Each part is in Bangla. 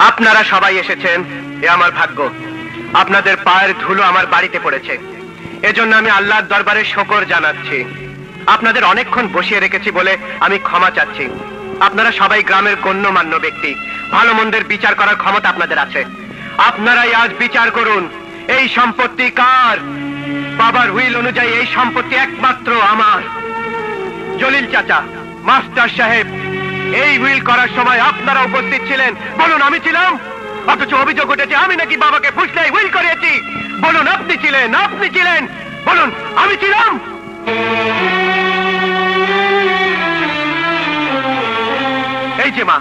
আপনারা সবাই এসেছেন, এ আমার ভাগ্য। আপনাদের পায়ের ধুলো আমার বাড়িতে পড়েছে, এজন্য আমি আল্লাহর দরবারে শুকর জানাচ্ছি। আপনাদের অনেকক্ষণ বসিয়ে রেখেছি বলে আমি ক্ষমা চাচ্ছি। আপনারা সবাই গ্রামের গণ্যমান্য ব্যক্তি, ভালো মন্দের বিচার করার ক্ষমতা আপনাদের আছে। আপনারাই আজ বিচার করুন, এই সম্পত্তি কার? বাবার উইল অনুযায়ী এই সম্পত্তি একমাত্র আমার। জলিল চাচা, মাস্টার সাহেব, এই উইল করার সময় আপনারা উপস্থিত ছিলেন, বলুন আমি ছিলাম? অথচ অভিযোগ উঠেছে আমি নাকি বাবাকে ফুসলাই উইল করিয়েছি। বলুন আপনি ছিলেন? আপনি ছিলেন? বলুন আমি ছিলাম? এই যে মা,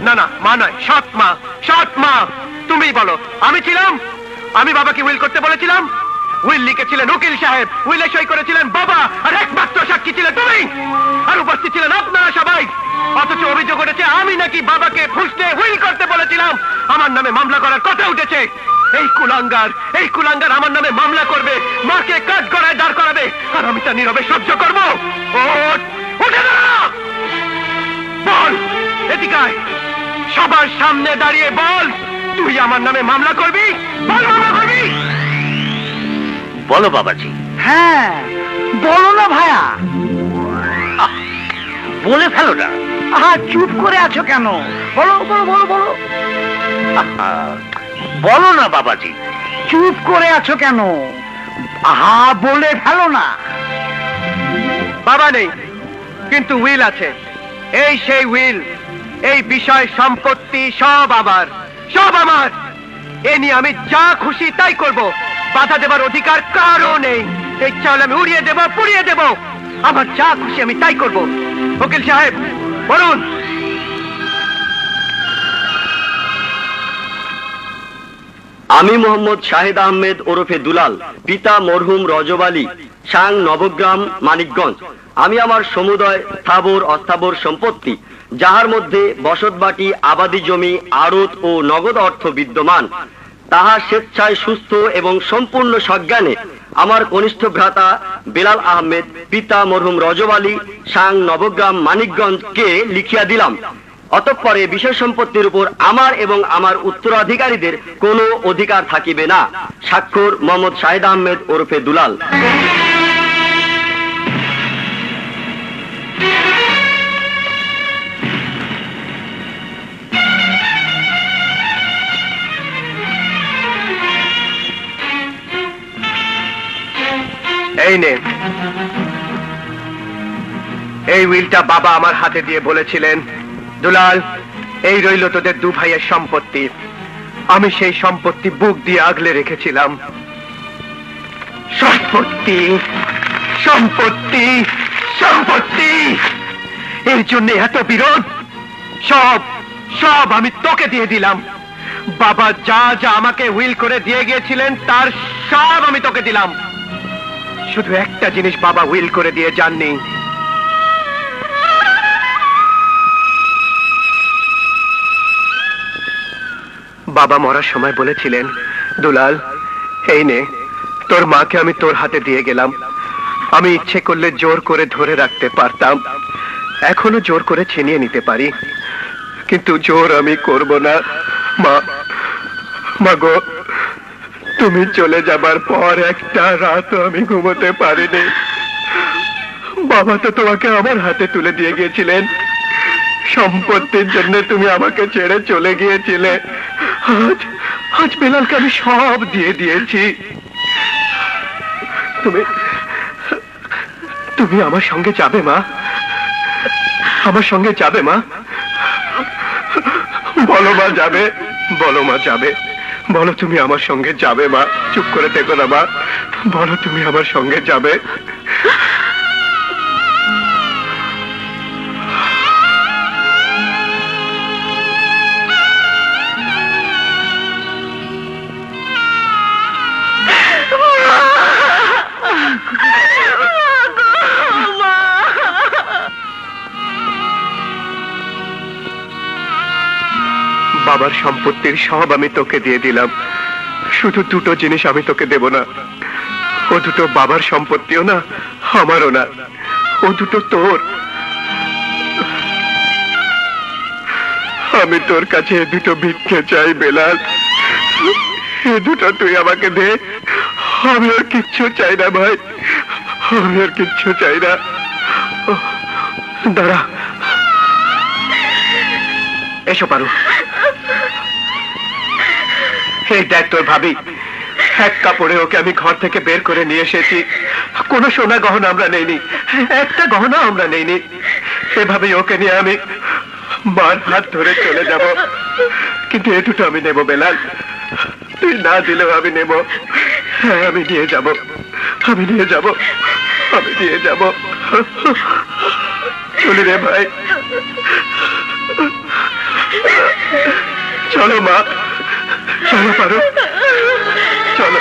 না না মা নয়, সৎ মা, সৎ মা, তুমি বলো আমি ছিলাম? আমি বাবাকে উইল করতে বলেছিলাম? উইল লিখেছিলেন উকিল সাহেব, উইলে সই করেছিলেন বাবা, আর একমাত্র সাক্ষী ছিলে তুমি, আর উপস্থিত ছিলেন আপনারা সবাই। অথচ অভিযোগ উঠেছে আমি নাকি বাবাকে ফুসলে উইল করতে বলেছিলাম। আমার নামে মামলা করার কথা উঠেছে। এই কুলাঙ্গার আমার নামে মামলা করবে, মাকে কাজ করায় দাঁড় করাবে, আর আমি তা নীরবে সহ্য করব? উঠে দাঁড়া, বল এদিকে আয়, সবার সামনে দাঁড়িয়ে বল, তুই আমার নামে মামলা করবি? বল মামলা করবি? বলো বাবাজি। হ্যাঁ বলো না ভাইয়া, বলে ফেলো না। চুপ করে আছো কেন? বলো বলো বলো বলো। বলো না বাবাজি। চুপ করে আছো কেন? বলে ফেলো না। বাবা নেই, কিন্তু উইল আছে। এই সেই উইল, এই বিষয় সম্পত্তি সব আবার, সব আমার। এ নিয়ে আমি যা খুশি তাই করব, বাধা দেবার অধিকার কারও নেই। ইচ্ছা হলে আমি উড়িয়ে দেব, পুড়িয়ে দেব, আমার যা খুশি আমি তাই করব। উকিল সাহেব বলুন। আমি মোহাম্মদ শাহেদ আহমেদ ওরফে দুলাল, পিতা মরহুম রজব আলী, সাং নবগ্রাম, মানিকগঞ্জ। আমি আমার সমুদয় স্থাবর অস্থাবর সম্পত্তি, যাহার মধ্যে বসতবাটি, আবাদি জমি, আড়ত ও নগদ অর্থ বিদ্যমান, তাহা স্বেচ্ছায় সুস্থ এবং সম্পূর্ণ সজ্ঞানে আমার কনিষ্ঠ ভ্রাতা বেলাল আহমেদ, পিতা মরহুম রজব আলী, সাং নবগ্রাম, মানিকগঞ্জকে লিখিয়া দিলাম। অতঃপরে বিষয় সম্পত্তির উপর আমার এবং আমার উত্তরাধিকারীদের কোনো অধিকার থাকিবে না। স্বাক্ষর মোহাম্মদ শাহেদ আহমেদ ওরফে দুলাল। এই নে, এই উইলটা বাবা আমার হাতে দিয়ে বলেছিলেন, দুলাল এই রইল তোদের দু ভাইয়ের সম্পত্তি। আমি সেই সম্পত্তি বুক দিয়ে আগলে রেখেছিলাম। সম্পত্তি সম্পত্তি সম্পত্তি, এর জন্য এত বিরোধ? সব সব আমি তোকে দিয়ে দিলাম। বাবা যা যা আমাকে উইল করে দিয়ে গিয়েছিলেন তার সব আমি তোকে দিলাম। শুধু একটা জিনিস বাবা উইল করে দিয়ে যাননি, বাবা মরার সময় বলেছিলেন, দুলাল এই নে, তোর মাকে আমি তোর হাতে দিয়ে গেলাম। আমি ইচ্ছে করলে জোর করে ধরে রাখতে পারতাম, এখনো জোর করে ছিনিয়ে নিতে পারি, কিন্তু জোর আমি করব না। মা গো, তুমি চলে যাবার পর একটা রাত আমি ঘুমোতে পারিনি। বাবা তো তোমাকে আমার হাতে তুলে দিয়ে গিয়েছিলেন, সম্পত্তির জন্য তুমি আমাকে ছেড়ে চলে গিয়েছিলে। আজ আজ বেলালকে আমি সব দিয়ে দিয়েছি। তুমি তুমি আমার সঙ্গে যাবে মা? আমার সঙ্গে যাবে মা? বলো মা যাবে? বলো মা যাবে? বলো তুমি আমার সঙ্গে যাবে মা? চুপ করে থেকো না মা, বলো তুমি আমার সঙ্গে যাবে? বাবার সম্পত্তির সব আমি তোকে দিয়ে দিলাম, শুধু দুটো জিনিস আমি তোকে দেব না। ও দুটো বাবার সম্পত্তিও না, আমারও না, ও দুটো তোর। আমি তোর কাছে এ দুটো ভিক্ষে চাই বেলাল, এ দুটো তুই আমাকে দে। আমি আর কিচ্ছু চাই না ভাই, আমি আর কিচ্ছু চাই না। দাঁড়া, এসো পারো। এই দেখ তোর ভাবি, এক কাপড়ে ওকে আমি ঘর থেকে বের করে নিয়ে এসেছি। কোনো সোনা গহনা আমরা নেইনি, একটা গহনা আমরা নেইনি। এভাবেই ওকে নিয়ে আমি মার হাত ধরে চলে যাব, কিন্তু এ দুটো আমি নেব বেলাল, তুই না দিলেও আমি নেব। হ্যাঁ, আমি নিয়ে যাব, আমি নিয়ে যাব, আমি নিয়ে যাব। চলি রে ভাই, চলো মা, চলো পারো, চলো।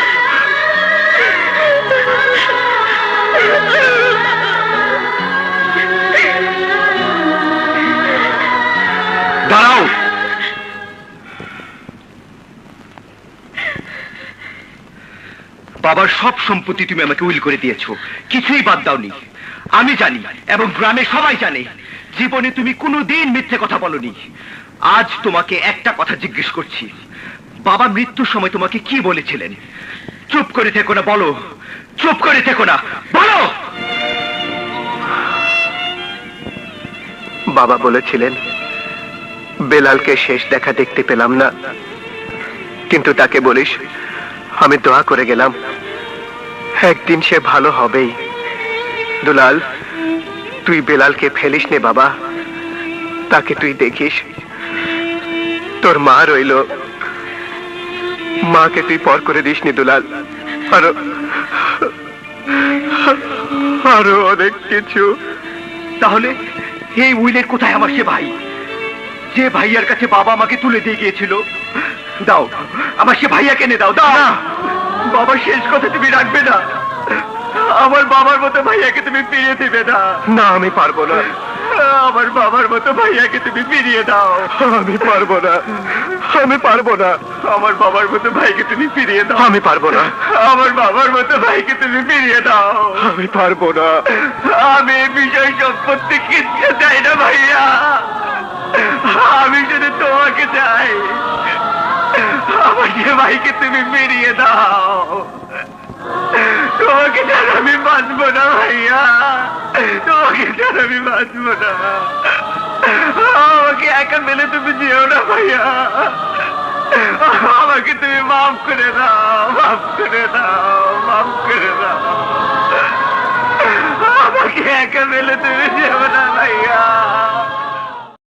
দাঁড়াও, বাবার সব সম্পত্তি তুমি আমাকে উইল করে দিয়েছো, কিছুই বাদ দাওনি। আমি জানি এবং গ্রামে সবাই জানে জীবনে তুমি কোনোদিন মিথ্যে কথা বলনি। আজ তোমাকে একটা কথা জিজ্ঞেস করছি, বাবা মৃত্যুর সময় তোমাকে কি বলেছিলেন? চুপ করে থেকো না, বলো, চুপ করে থেকো না, বলো। বাবা বলেছিলেন বেলালকে শেষ দেখা দেখতে পেলাম না, কিন্তু তাকে বলিস আমি দোয়া করে গেলাম, একদিন সে ভালো হবেই। দুলাল, তুই বেলালকে ফেলিস নে বাবা, তাকে তুই দেখিস। তোর মা রইল, মাকে তুই পর করে দিস নি দুলাল। আরো আরো অনেক কিছু। তাহলে এই উইলের কোথায় আমার সে ভাই, যে ভাইয়ার কাছে বাবা আমাকে তুলে দিয়ে গিয়েছিল? দাও, আমার সে ভাইয়াকে এনে দাও। দাও, বাবার শেষ কথা তুমি রাখবে না, আমার বাবার মতো ভাইয়াকে তুমি ফিরিয়ে দিবে না। না, আমি পারবো না, আমার বাবার মতো ভাইয়াকে তুমি ফিরিয়ে দাও। আমি পারবো না, আমি পারবো না, আমার বাবার মতো ভাইকে তুমি ফিরিয়ে দাও। আমি পারবো না, আমার বাবার মতো ভাইকে তুমি ফিরিয়ে দাও। আমি পারবো না, আমি এই বিষয় সম্পত্তি কিচ্ছু চাই না ভাইয়া, আমি শুধু তোমাকে চাই। আমার যে ভাইকে তুমি ফিরিয়ে দাও, তোমাকে যেন আমি বাঁচবো না ভাইয়া, তোমাকে যেন আমি বাঁচবো না। আমাকে একা মেলে তুমি যেও না ভাইয়া, আমাকে তুমি মাফ করে দাও, মাফ করে দাও, মাফ করে দাও। আমাকে একা মেলে তুমি যেও না ভাইয়া।